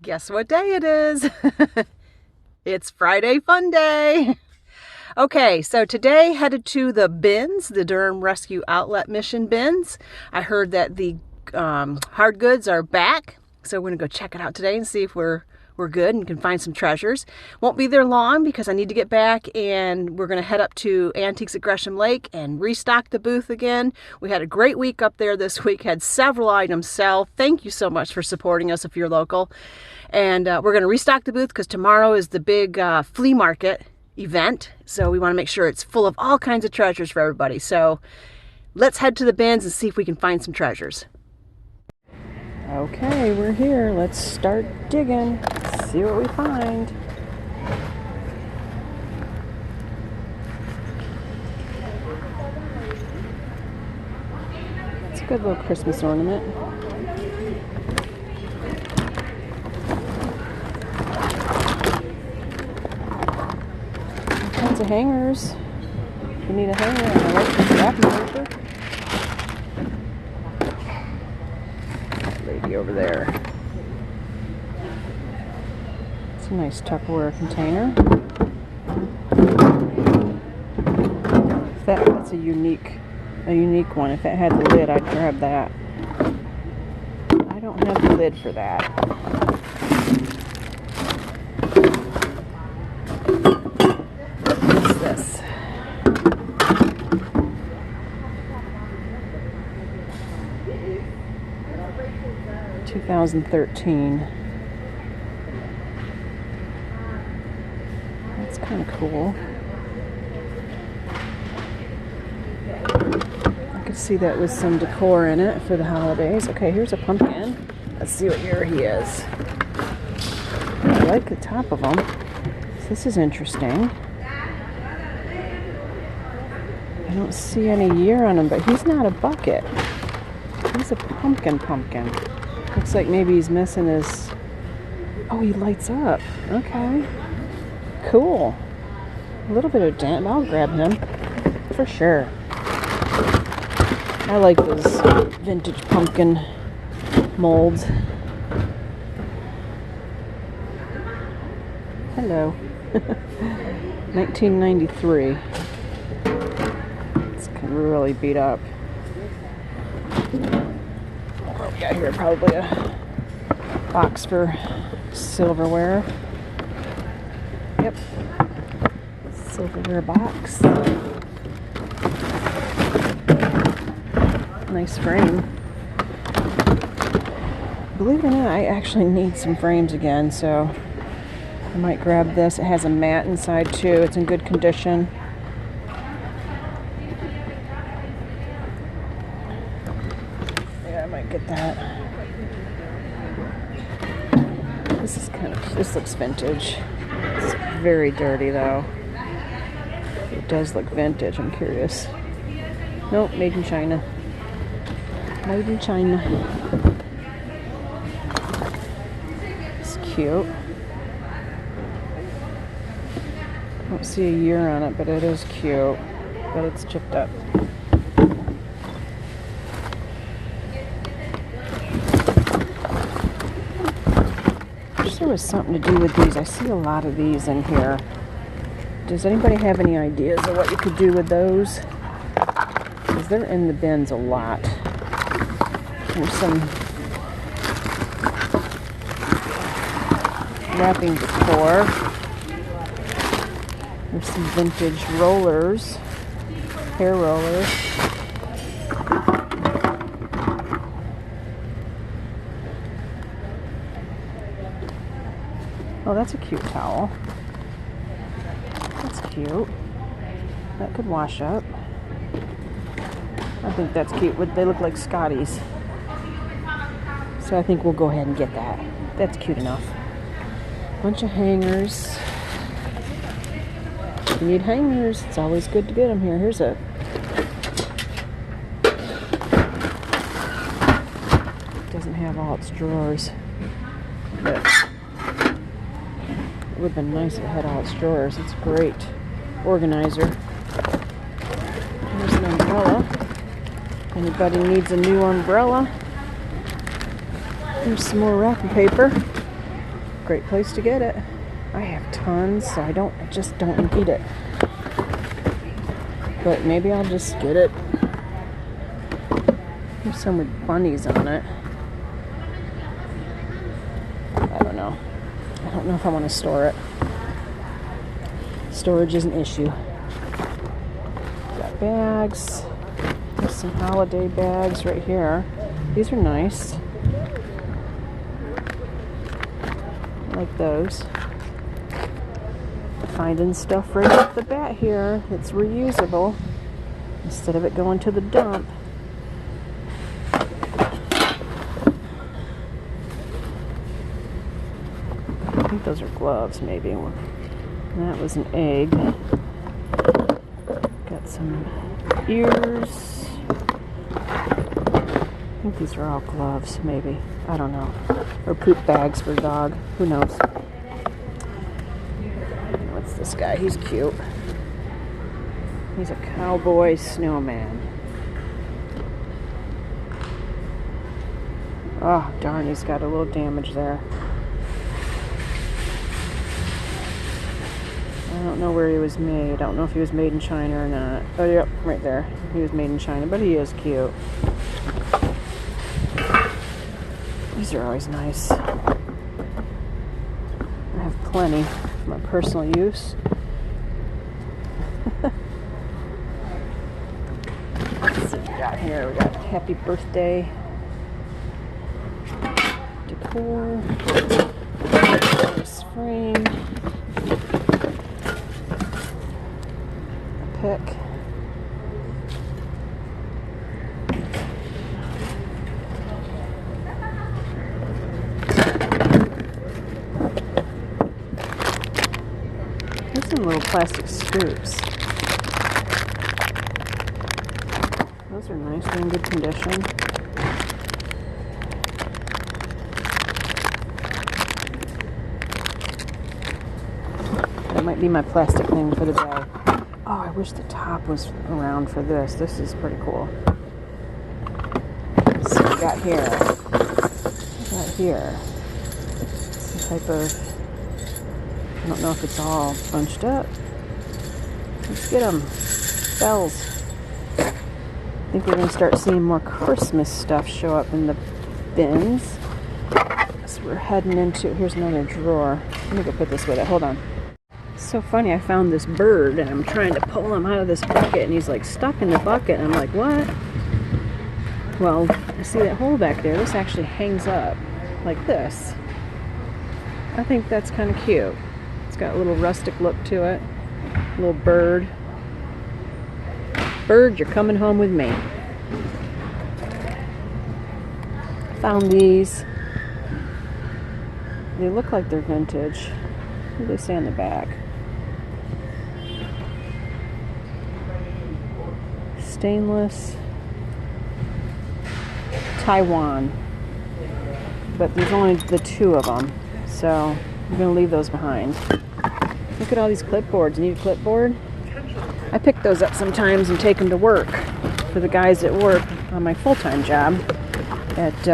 Guess what day it is? It's Friday Fun Day. Okay, so today headed to the bins, the Durham Rescue Outlet Mission bins. I heard that the hard goods are back, so we're gonna go check it out today and see if we're good and can find some treasures. Won't be there long because I need to get back, and we're gonna head up to Antiques at Gresham Lake and restock the booth again. We had a great week up there this week, had several items sell. Thank you so much for supporting us if you're local. And we're gonna restock the booth because tomorrow is the big flea market event, so we want to make sure it's full of all kinds of treasures for everybody. So let's head to the bins and see if we can find some treasures. Okay, we're here. Let's start digging, see what we find. It's a good little Christmas ornament. Of hangers. You need a hanger. I like this wrapping paper. That lady over there. It's a nice Tupperware container. That's a unique one. If it had the lid, I'd grab that. I don't have the lid for that. This 2013. That's kind of cool. I could see that with some decor in it for the holidays. Okay, here's a pumpkin. Let's see what year he is. I like the top of him. This is interesting. I don't see any year on him, but he's not a bucket. He's a pumpkin. Looks like maybe he's missing his... Oh, he lights up. Okay. Cool. A little bit of damp. I'll grab him. For sure. I like those vintage pumpkin molds. Hello. 1993. Really beat up. What we got here? Probably a box for silverware. Yep. Silverware box. Nice frame. Believe it or not, I actually need some frames again, so I might grab this. It has a mat inside too. It's in good condition. Get that. This looks vintage. It's very dirty though. It does look vintage. I'm curious. Nope, made in China. Made in China. It's cute. I don't see a year on it, but it is cute. But it's chipped up. There was something to do with these. I see a lot of these in here. Does anybody have any ideas of what you could do with those? Because they're in the bins a lot. There's some wrapping decor. There's some vintage rollers, hair rollers. Oh, that's a cute towel. That's cute. That could wash up. I think that's cute. They look like Scotties. So I think we'll go ahead and get that. That's cute enough. Bunch of hangers. If you need hangers, it's always good to get them here. Here's a... It doesn't have all its drawers. But it would have been nice if it had all its drawers. It's a great organizer. Here's an umbrella. Anybody needs a new umbrella? Here's some more wrapping paper. Great place to get it. I have tons, so I just don't need it. But maybe I'll just get it. There's some with bunnies on it. I don't know. I don't know if I want to store it. Storage is an issue. Got bags. There's some holiday bags right here. These are nice. I like those. Finding stuff right off the bat here that's reusable instead of it going to the dump. I think those are gloves, maybe. And that was an egg. Got some ears. I think these are all gloves, maybe. I don't know. Or poop bags for dog. Who knows? What's this guy? He's cute. He's a cowboy snowman. Oh, darn, he's got a little damage there. I don't know where he was made. I don't know if he was made in China or not. Oh, yep, right there. He was made in China, but he is cute. These are always nice. I have plenty for my personal use. Let's see what we got here. We got happy birthday decor. This frame. A pick. Some little plastic scoops. Those are nice. They're in good condition. That might be my plastic thing for the day. Oh, I wish the top was around for this. This is pretty cool. Let's see what we got here. What we got here? Some type of... I don't know if it's all bunched up. Let's get them. Bells. I think we're going to start seeing more Christmas stuff show up in the bins. So we're heading into... Here's another drawer. Let me go put this with it. Hold on. It's so funny. I found this bird and I'm trying to pull him out of this bucket and he's like stuck in the bucket. And I'm like, what? Well, you see that hole back there? This actually hangs up like this. I think that's kind of cute. Got a little rustic look to it. Little bird. Bird, you're coming home with me. Found these. They look like they're vintage. What do they say on the back? Stainless. Taiwan. But there's only the two of them. So I'm going to leave those behind. Look at all these clipboards. Need a clipboard? I pick those up sometimes and take them to work for the guys at work on my full-time job at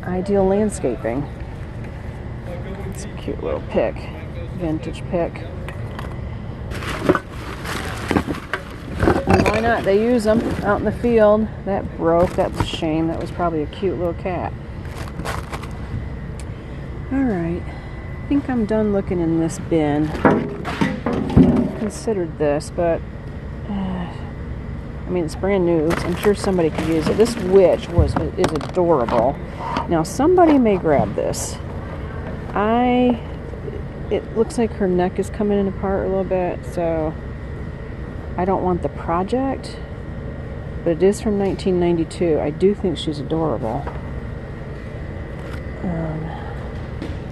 Ideal Landscaping. It's a cute little pick. Vintage pick. And why not? They use them out in the field. That broke. That was a shame. That was probably a cute little cat. Alright. I think I'm done looking in this bin. I considered this, but I mean, it's brand new. So I'm sure somebody could use it. This witch is adorable. Now, somebody may grab this. It looks like her neck is coming apart a little bit, so I don't want the project, but it is from 1992. I do think she's adorable.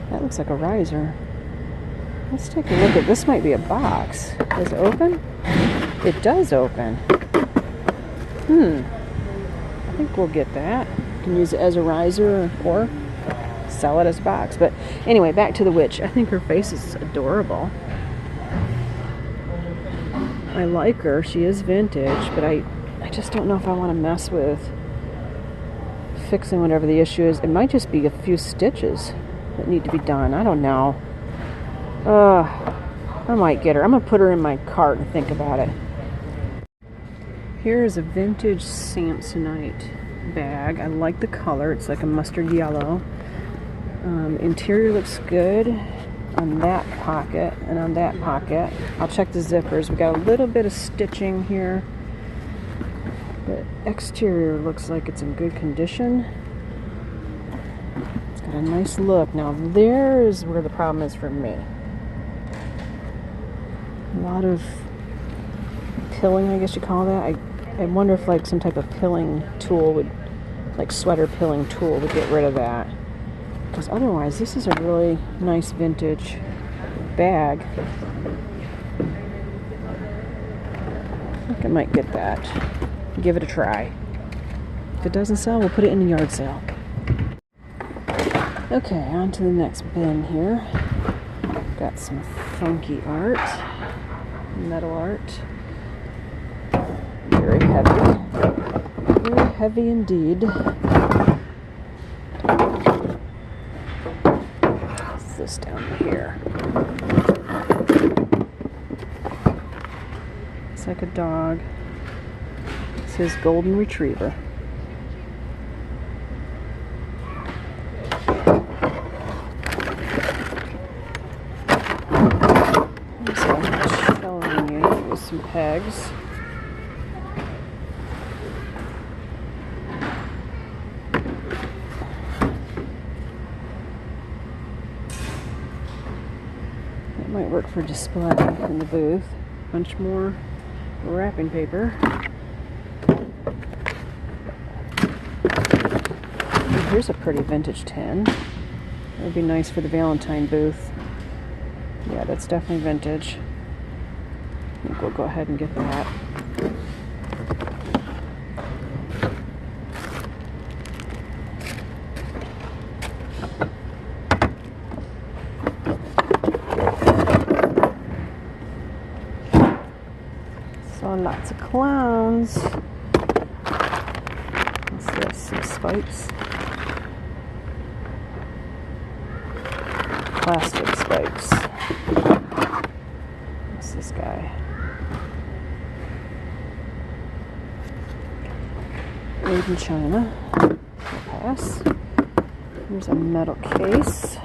That looks like a riser. Let's take a look at this. Might be a box. Does it open? It does open. I think we'll get that. You can use it as a riser or sell it as a box. But anyway, back to the witch. I think her face is adorable. I like her. She is vintage, but I just don't know if I want to mess with fixing whatever the issue is. It might just be a few stitches. that need to be done. I don't know. I might get her. I'm going to put her in my cart and think about it. Here is a vintage Samsonite bag. I like the color. It's like a mustard yellow. Interior looks good on that pocket and on that pocket. I'll check the zippers. We got a little bit of stitching here. The exterior looks like it's in good condition. It's got a nice look. Now there is where the problem is for me. A lot of pilling, I guess you call that. I wonder if like some type of pilling tool would, like sweater pilling tool would get rid of that. Because otherwise, this is a really nice vintage bag. I think I might get that. Give it a try. If it doesn't sell, we'll put it in the yard sale. Okay, on to the next bin here. Got some funky art, metal art. Very heavy indeed. What's this down here? It's like a dog. It says golden retriever. There's a shelving unit with some pegs. Might work for display in the booth. Bunch more wrapping paper. And here's a pretty vintage tin. That would be nice for the Valentine booth. Yeah, that's definitely vintage. I think we'll go ahead and get that. Lots of clowns. What's this? Some spikes. Plastic spikes. What's this guy? Made in China. I'll pass. Here's a metal case. So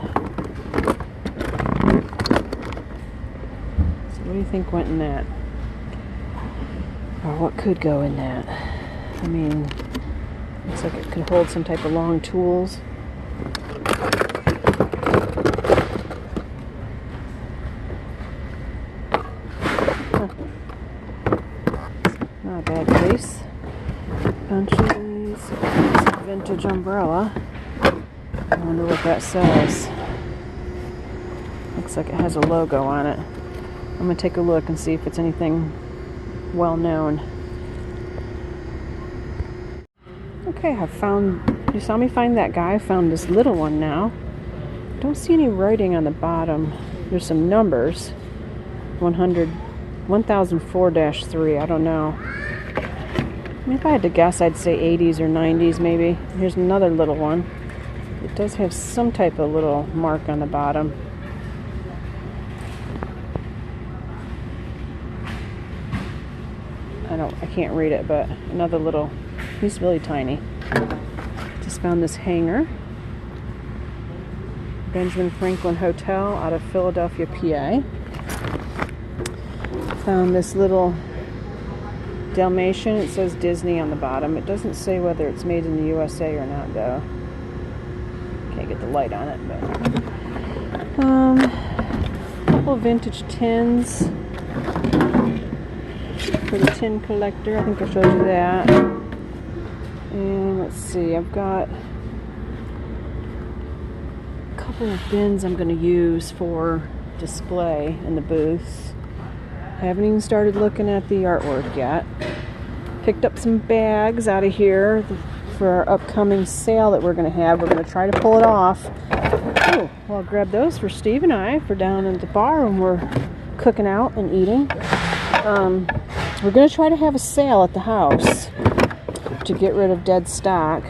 what do you think went in that? Or what could go in that? I mean, looks like it could hold some type of long tools. Huh. Not a bad case. Bunches. Vintage umbrella. I wonder what that says. Looks like it has a logo on it. I'm going to take a look and see if it's anything well known. Okay, I found, you saw me find that guy. I found this little one now. Don't see any writing on the bottom. There's some numbers. 1004-3, I don't know. I mean, if I had to guess, I'd say 80s or 90s maybe. Here's another little one. It does have some type of little mark on the bottom. I can't read it, but another little, he's really tiny. Just found this hanger. Benjamin Franklin Hotel out of Philadelphia, PA. Found this little Dalmatian. It says Disney on the bottom. It doesn't say whether it's made in the USA or not, though. Can't get the light on it, but a couple of vintage tins for the tin collector. I think I showed you that. And let's see, I've got a couple of bins I'm going to use for display in the booths. I haven't even started looking at the artwork yet. Picked up some bags out of here for our upcoming sale that we're going to have. We're going to try to pull it off. Oh, well, I'll grab those for Steve and I for down at the bar when we're cooking out and eating. We're going to try to have a sale at the house to get rid of dead stock.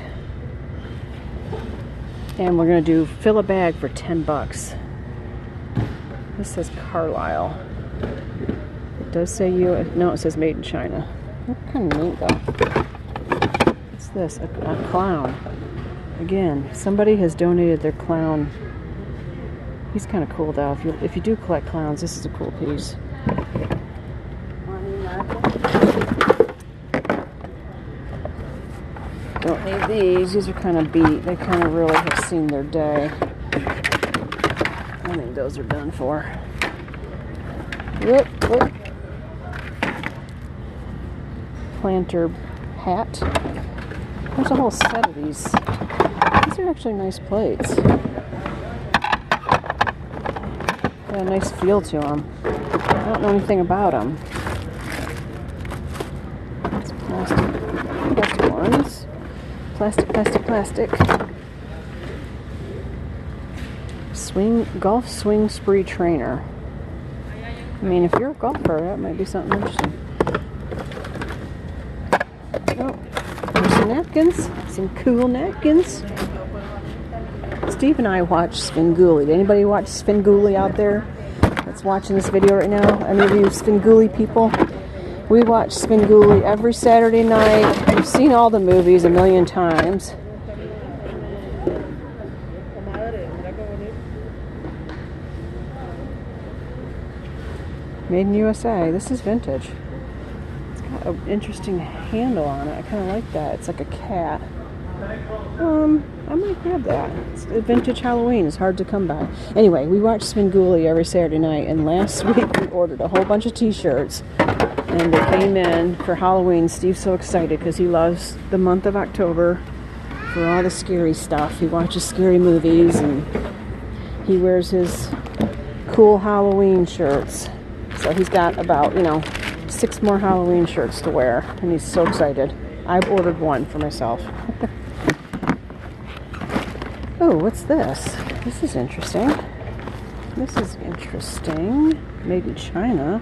And we're gonna do fill a bag for 10 bucks. This says Carlisle. It does say no, it says made in China. That's kind of neat though. What's this? A clown. Again, somebody has donated their clown. He's kind of cool though. If you do collect clowns, this is a cool piece. Don't need these. These are kind of beat. They kind of really have seen their day. I think those are done for. Whoop, whoop. Planter hat. There's a whole set of these. These are actually nice plates. Got a nice feel to them. I don't know anything about them. It's plastic ones. Plastic. Golf swing spree trainer. I mean, if you're a golfer, that might be something interesting. Oh, there's some napkins. Some cool napkins. Steve and I watch Svengoolie. Did anybody watch Svengoolie out there that's watching this video right now? Any of you Svengoolie people? We watch Svengoolie every Saturday night. We've seen all the movies a million times. Made in USA. This is vintage. It's got an interesting handle on it. I kind of like that. It's like a cat. I might grab that. It's a vintage Halloween. It's hard to come by. Anyway, we watch Svengoolie every Saturday night, and last week we ordered a whole bunch of t-shirts, and they came in for Halloween. Steve's so excited because he loves the month of October for all the scary stuff. He watches scary movies, and he wears his cool Halloween shirts. So he's got about, 6 more Halloween shirts to wear, and he's so excited. I've ordered one for myself. Oh, what's this? This is interesting. Made in China.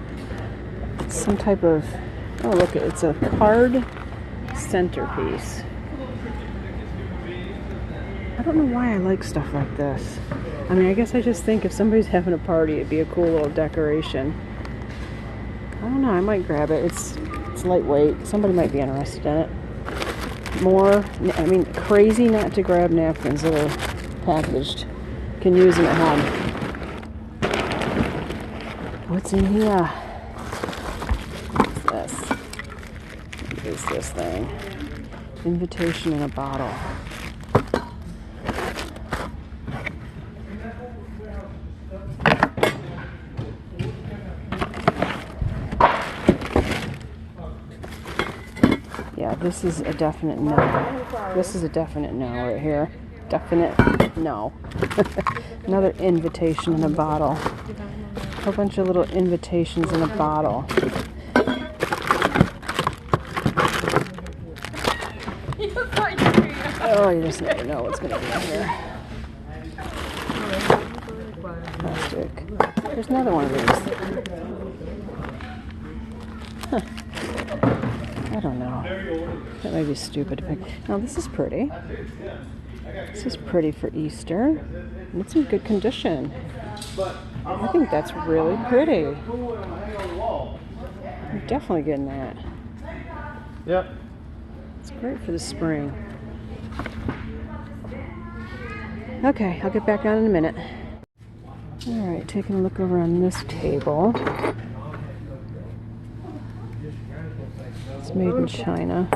It's some type of... Oh, look, it's a card centerpiece. I don't know why I like stuff like this. I mean, I guess I just think if somebody's having a party, it'd be a cool little decoration. I don't know, I might grab it. It's lightweight. Somebody might be interested in it. Crazy not to grab napkins that are packaged. Can use them at home. What's in here? What's this? What is this thing? Invitation in a bottle. Yeah, this is a definite no. This is a definite no right here. Definite no. Another invitation in a bottle. A whole bunch of little invitations in a bottle. Oh, you just never know what's going to be in here. Plastic. There's another one of these. Huh. I don't know. That may be stupid to pick. Now, this is pretty. This is pretty for Easter. And it's in good condition. I think that's really pretty. I'm definitely getting that. Yep. It's great for the spring. Okay, I'll get back on in a minute. Alright, taking a look over on this table. It's made in China.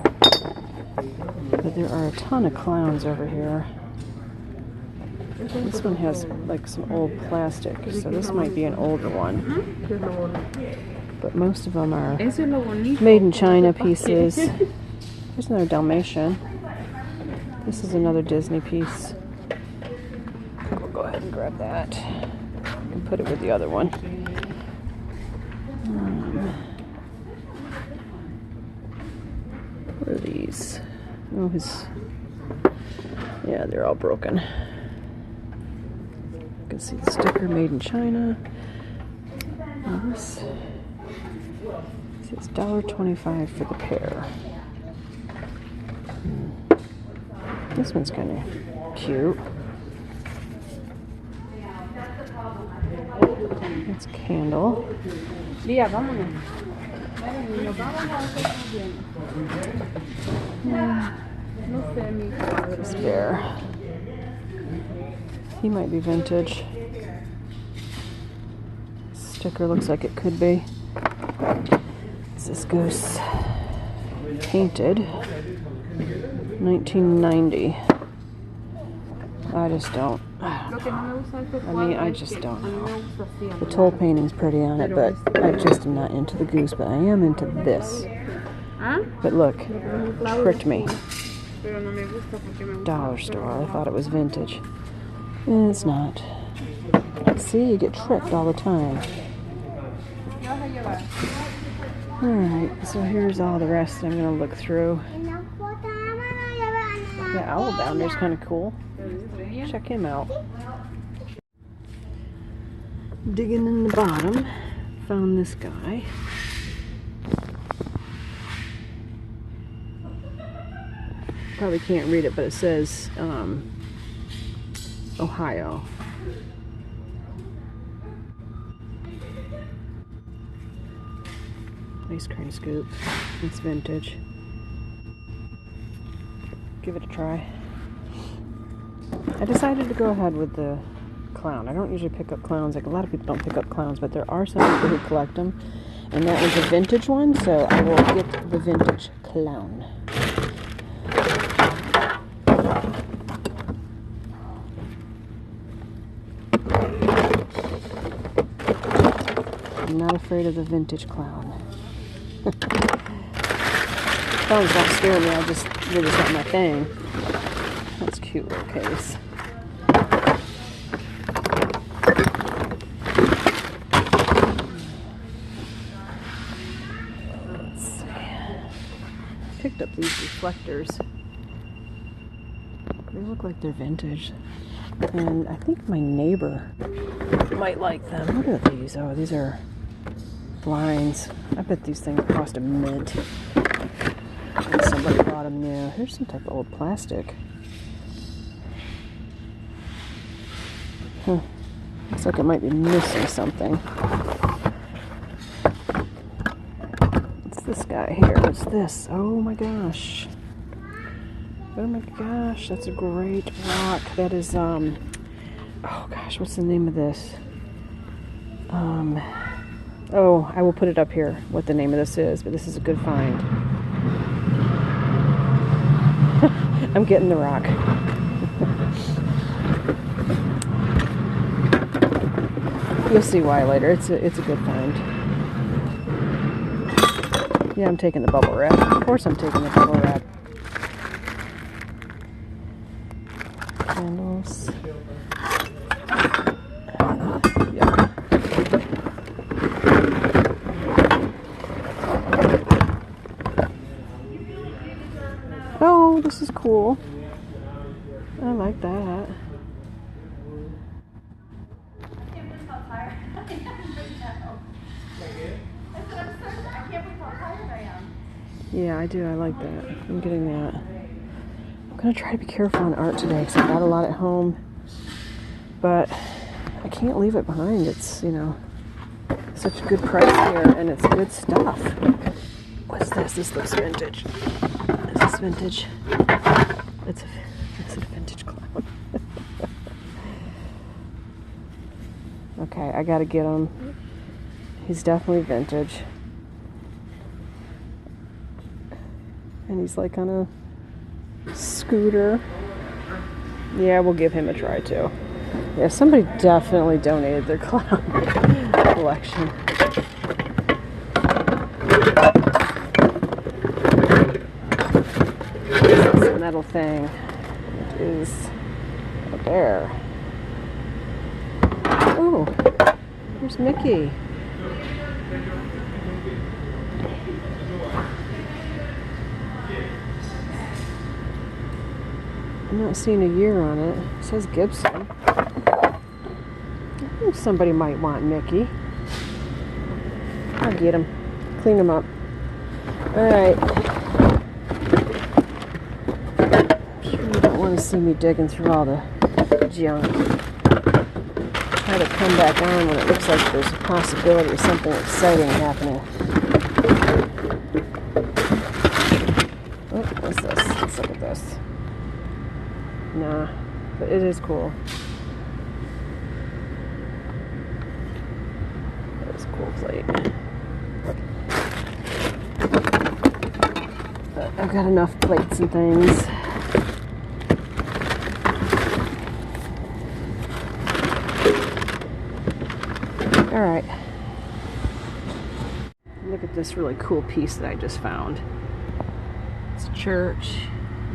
But there are a ton of clowns over here. This one has like some old plastic, so this might be an older one. But most of them are made in China pieces. There's another Dalmatian. This is another Disney piece. We'll go ahead and grab that and put it with the other one. What are these? Oh, yeah, they're all broken. You can see the sticker, made in China. And this says $1.25 for the pair. This one's kind of cute. It's Candle. Lía, vámonos. Nos vamos a hacer no sé, mi padre. Spare. He might be vintage. Sticker looks like it could be. Is this goose painted? 1990. I just don't. I mean, I just don't know. The toll painting's pretty on it, but I just am not into the goose, but I am into this. But look, tricked me. Dollar store. I thought it was vintage. And it's not. See, you get tricked all the time. Alright, so here's all the rest I'm going to look through. The owl down there's kind of cool. Check him out. Digging in the bottom, found this guy. Probably can't read it, but it says Ohio. Ice cream scoop. It's vintage. Give it a try. I decided to go ahead with the clown. I don't usually pick up clowns. Like, a lot of people don't pick up clowns, but there are some people who collect them. And that was a vintage one, so I will get the vintage clown. I'm not afraid of the vintage clown. Clowns don't scare me, they're just not my thing. That's a cute little case. Let's see. Picked up these reflectors. They look like they're vintage. And I think my neighbor might like them. What are these? Oh, these are blinds. I bet these things cost a mint. And somebody bought them new. Here's some type of old plastic. Huh. Looks like it might be missing something. What's this guy here? What's this? Oh my gosh. Oh my gosh, that's a great rock. That is, oh gosh, what's the name of this? Oh, I will put it up here, what the name of this is, but this is a good find. I'm getting the rock. You'll see why later. It's a good find. Yeah, I'm taking the bubble wrap. Of course I'm taking the bubble wrap. Candles. Yeah. Oh, this is cool. I like that. Yeah, I do. I like that. I'm getting that. I'm going to try to be careful on art today because I got a lot at home. But I can't leave it behind. It's, you know, such a good price here and it's good stuff. What's this? This looks vintage. Is this vintage? It's a vintage clown. Okay, I got to get him. He's definitely vintage. And he's like on a scooter. Yeah, we'll give him a try too. Yeah, somebody definitely donated their clown collection. This metal thing. It is a bear. Oh, there's Mickey. I'm not seeing a year on it. It says Gibson. I think somebody might want Mickey. I'll get him. Clean him up. Alright. I'm sure you don't want to see me digging through all the junk. Try to come back on when it looks like there's a possibility of something exciting happening. Oh, what's this? Let's look at this. Nah, but it is cool. That is a cool plate. But I've got enough plates and things. All right. Look at this really cool piece that I just found. It's a church.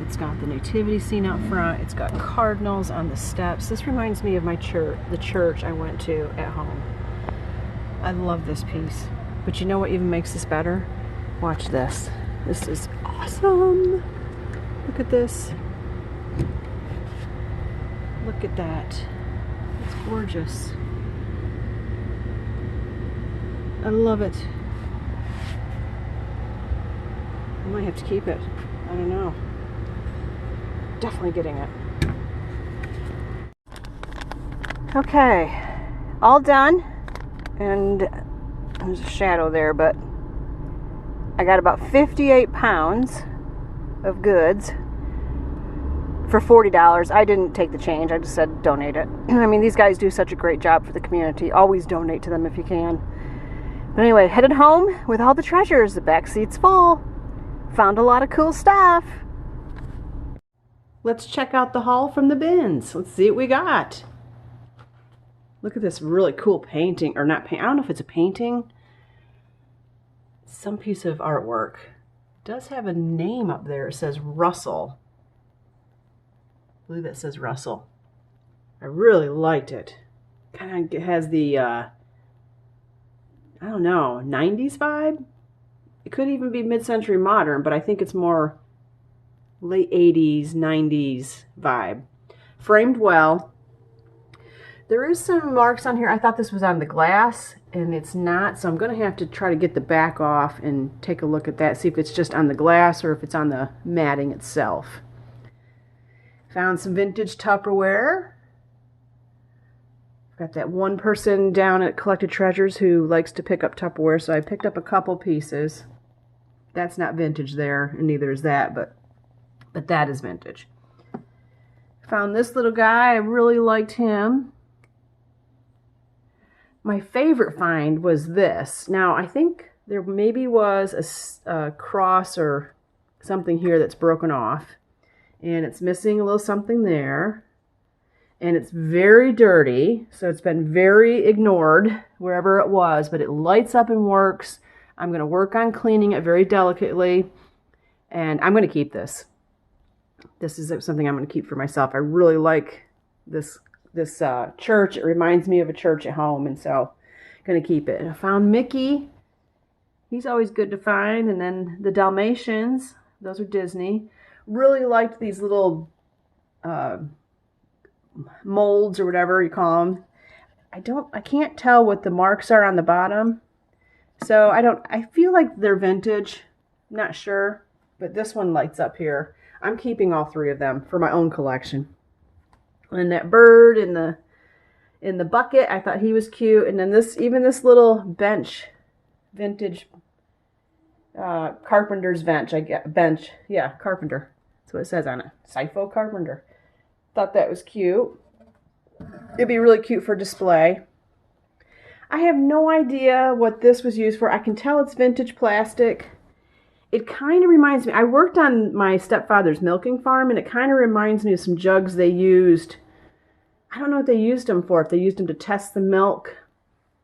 It's got the nativity scene out front. It's got cardinals on the steps. This reminds me of my church, the church I went to at home. I love this piece. But you know what even makes this better? Watch this. This is awesome. Look at this. Look at that. It's gorgeous. I love it. I might have to keep it. I don't know. Definitely getting it. Okay, all done. And there's a shadow there, but I got about 58 pounds of goods for $40. I didn't take the change. I just said donate it. I mean, these guys do such a great job for the community. Always donate to them if you can. But anyway, headed home with all the treasures. The back seat's full. Found a lot of cool stuff. Let's check out the haul from the bins. Let's see what we got. Look at this really cool painting, or not paint. I don't know if it's a painting. Some piece of artwork. It does have a name up there. It says Russell. I believe it says Russell. I really liked it. Kind of has the, I don't know, 90s vibe? It could even be mid-century modern, but I think it's more late 80s, 90s vibe. Framed well. There is some marks on here. I thought this was on the glass, and it's not, so I'm going to have to try to get the back off and take a look at that, see if it's just on the glass or if it's on the matting itself. Found some vintage Tupperware. Got that one person down at Collected Treasures who likes to pick up Tupperware, so I picked up a couple pieces. That's not vintage there, and neither is that, but that is vintage. Found this little guy. I really liked him. My favorite find was this. Now, I think there maybe was a cross or something here that's broken off, and it's missing a little something there. And it's very dirty, so it's been very ignored wherever it was, but it lights up and works. I'm going to work on cleaning it very delicately, and I'm going to keep this. This is something I'm going to keep for myself. I really like this church. It reminds me of a church at home, and so I'm going to keep it. And I found Mickey. He's always good to find. And then the Dalmatians. Those are Disney. Really liked these little molds or whatever you call them. I can't tell what the marks are on the bottom. So I feel like they're vintage. I'm not sure. But this one lights up here. I'm keeping all three of them for my own collection. And that bird in the bucket, I thought he was cute. And then this little bench, vintage carpenter's bench. Carpenter. That's what it says on it. Sifo Carpenter. Thought that was cute. It'd be really cute for display. I have no idea what this was used for. I can tell it's vintage plastic. It kind of reminds me, I worked on my stepfather's milking farm, and it kind of reminds me of some jugs they used. I don't know what they used them for, if they used them to test the milk,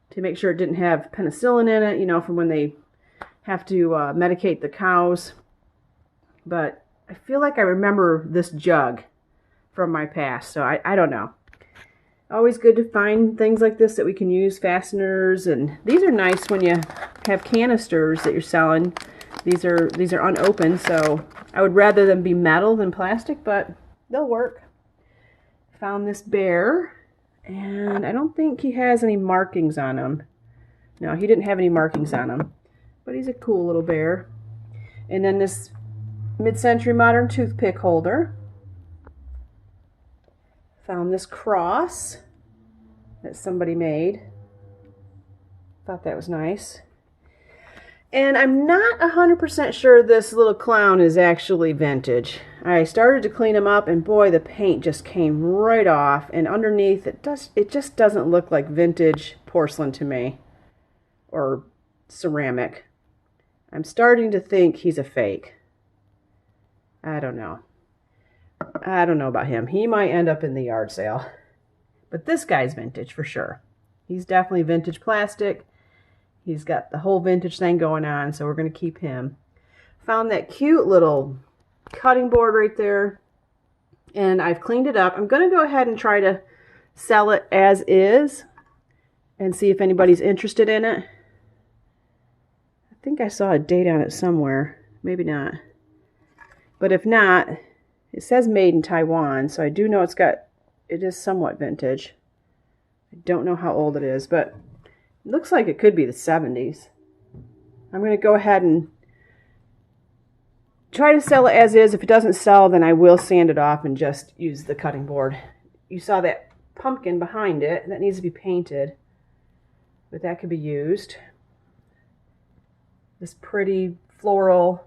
to make sure it didn't have penicillin in it, you know, from when they have to medicate the cows. But I feel like I remember this jug from my past, so I don't know. Always good to find things like this that we can use, fasteners, and these are nice when you have canisters that you're selling. These are unopened, so I would rather them be metal than plastic, but they'll work. Found this bear, and I don't think he has any markings on him. No, he didn't have any markings on him, but he's a cool little bear. And then this mid-century modern toothpick holder. Found this cross. that somebody made. Thought that was nice. And I'm not 100% sure this little clown is actually vintage. I started to clean him up, and boy, the paint just came right off. And underneath, it just doesn't look like vintage porcelain to me, or ceramic. I'm starting to think he's a fake. I don't know. I don't know about him. He might end up in the yard sale. But this guy's vintage for sure. He's definitely vintage plastic. He's got the whole vintage thing going on, so we're going to keep him. Found that cute little cutting board right there, and I've cleaned it up. I'm going to go ahead and try to sell it as is and see if anybody's interested in it. I think I saw a date on it somewhere. Maybe not. But if not, it says made in Taiwan, so I do know it is somewhat vintage. I don't know how old it is, but it looks like it could be the 70s. I'm going to go ahead and try to sell it as is. If it doesn't sell, then I will sand it off and just use the cutting board. You saw that pumpkin behind it. That needs to be painted, but that could be used. This pretty floral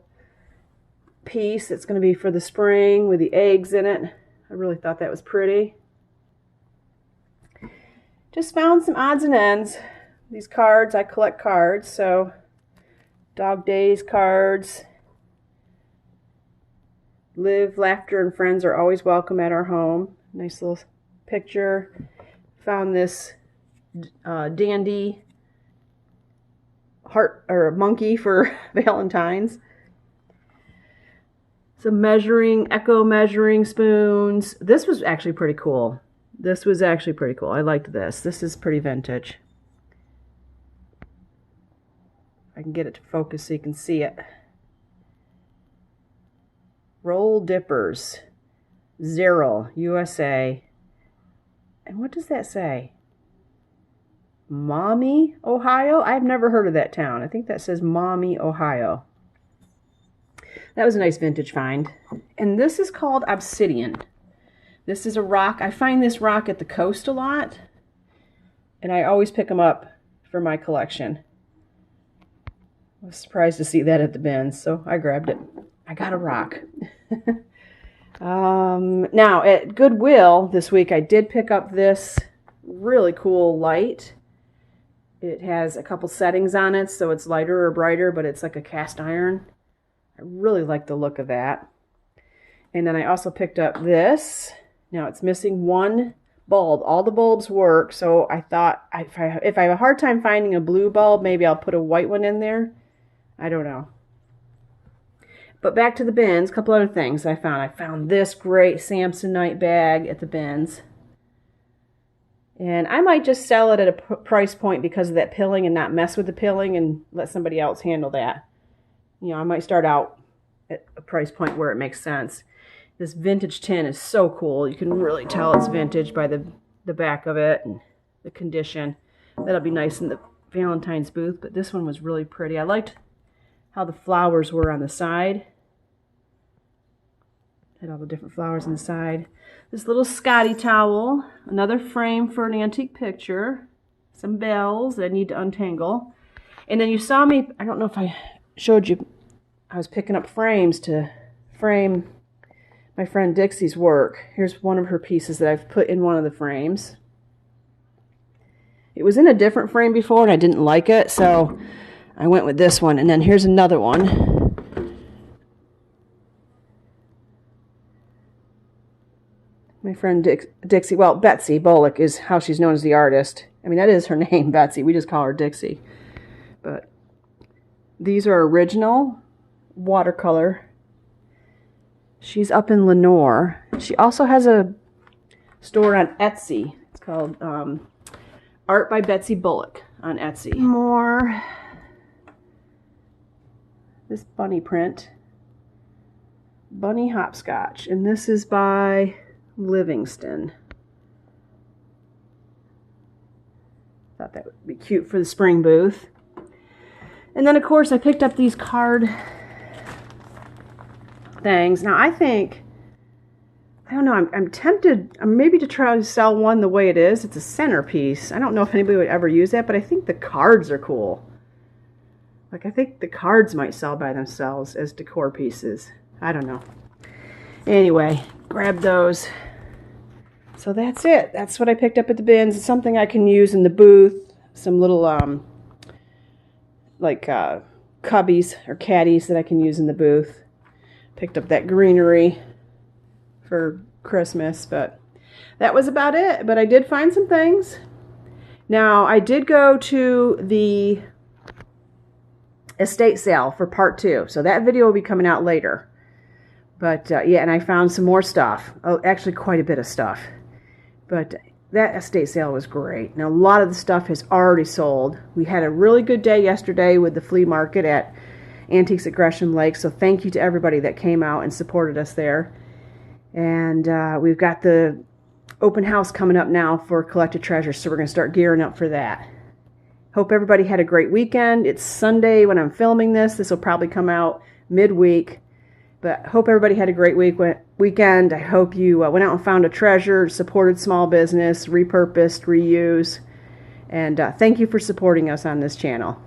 piece that's going to be for the spring with the eggs in it. I really thought that was pretty. Just found some odds and ends. These cards, I collect cards, so Dog Days cards. Live, laughter, and friends are always welcome at our home. Nice little picture. Found this dandy heart or monkey for Valentine's. Some echo measuring spoons. This was actually pretty cool. I liked this. This is pretty vintage. I can get it to focus so you can see it. Roll Dippers, Zero, USA. And what does that say? Maumee, Ohio? I've never heard of that town. I think that says Maumee, Ohio. That was a nice vintage find. And this is called obsidian. This is a rock. I find this rock at the coast a lot, and I always pick them up for my collection. I was surprised to see that at the bins, so I grabbed it. I got a rock. Now, at Goodwill this week, I did pick up this really cool light. It has a couple settings on it, so it's lighter or brighter, but it's like a cast iron. I really like the look of that. And then I also picked up this. Now, it's missing one bulb. All the bulbs work, so I thought if I have a hard time finding a blue bulb, maybe I'll put a white one in there. I don't know. But back to the bins, a couple other things I found. I found this great Samsonite bag at the bins. And I might just sell it at a price point because of that pilling and not mess with the pilling and let somebody else handle that. You know, I might start out at a price point where it makes sense. This vintage tin is so cool. You can really tell it's vintage by the back of it and the condition. That'll be nice in the Valentine's booth, but this one was really pretty. I liked how the flowers were on the side. Had all the different flowers on the side. This little Scotty towel, another frame for an antique picture, some bells that I need to untangle. And then you saw me, I don't know if I showed you, I was picking up frames to frame my friend Dixie's work. Here's one of her pieces that I've put in one of the frames. It was in a different frame before and I didn't like it, so I went with this one. And then here's another one. My friend Dixie, well, Betsy Bullock is how she's known as the artist. I mean, that is her name, Betsy. We just call her Dixie. But these are original watercolor. She's up in Lenore. She also has a store on Etsy. It's called Art by Betsy Bullock on Etsy. More. This bunny print. Bunny Hopscotch. And this is by Livingston. Thought that would be cute for the spring booth. And then, of course, I picked up these card things. Now, I think I don't know, I'm tempted maybe to try to sell one the way it is. It's a centerpiece. I don't know if anybody would ever use that, but I think the cards are cool. Like, I think the cards might sell by themselves as decor pieces. I don't know. Anyway, grab those. So that's it. That's what I picked up at the bins. It's something I can use in the booth. Some little, cubbies or caddies that I can use in the booth. Picked up that greenery for Christmas, but that was about it. But I did find some things. Now, I did go to the estate sale for part 2, so that video will be coming out later. But yeah, and I found some more stuff. Oh, actually quite a bit of stuff. But that estate sale was great. Now, a lot of the stuff has already sold. We had a really good day yesterday with the flea market at Antiques at Gresham Lake, so thank you to everybody that came out and supported us there. And we've got the open house coming up now for Collected Treasures, so we're going to start gearing up for that. Hope everybody had a great weekend. It's Sunday when I'm filming this. This will probably come out midweek. But hope everybody had a great weekend. I hope you went out and found a treasure, supported small business, repurposed, reused. And thank you for supporting us on this channel.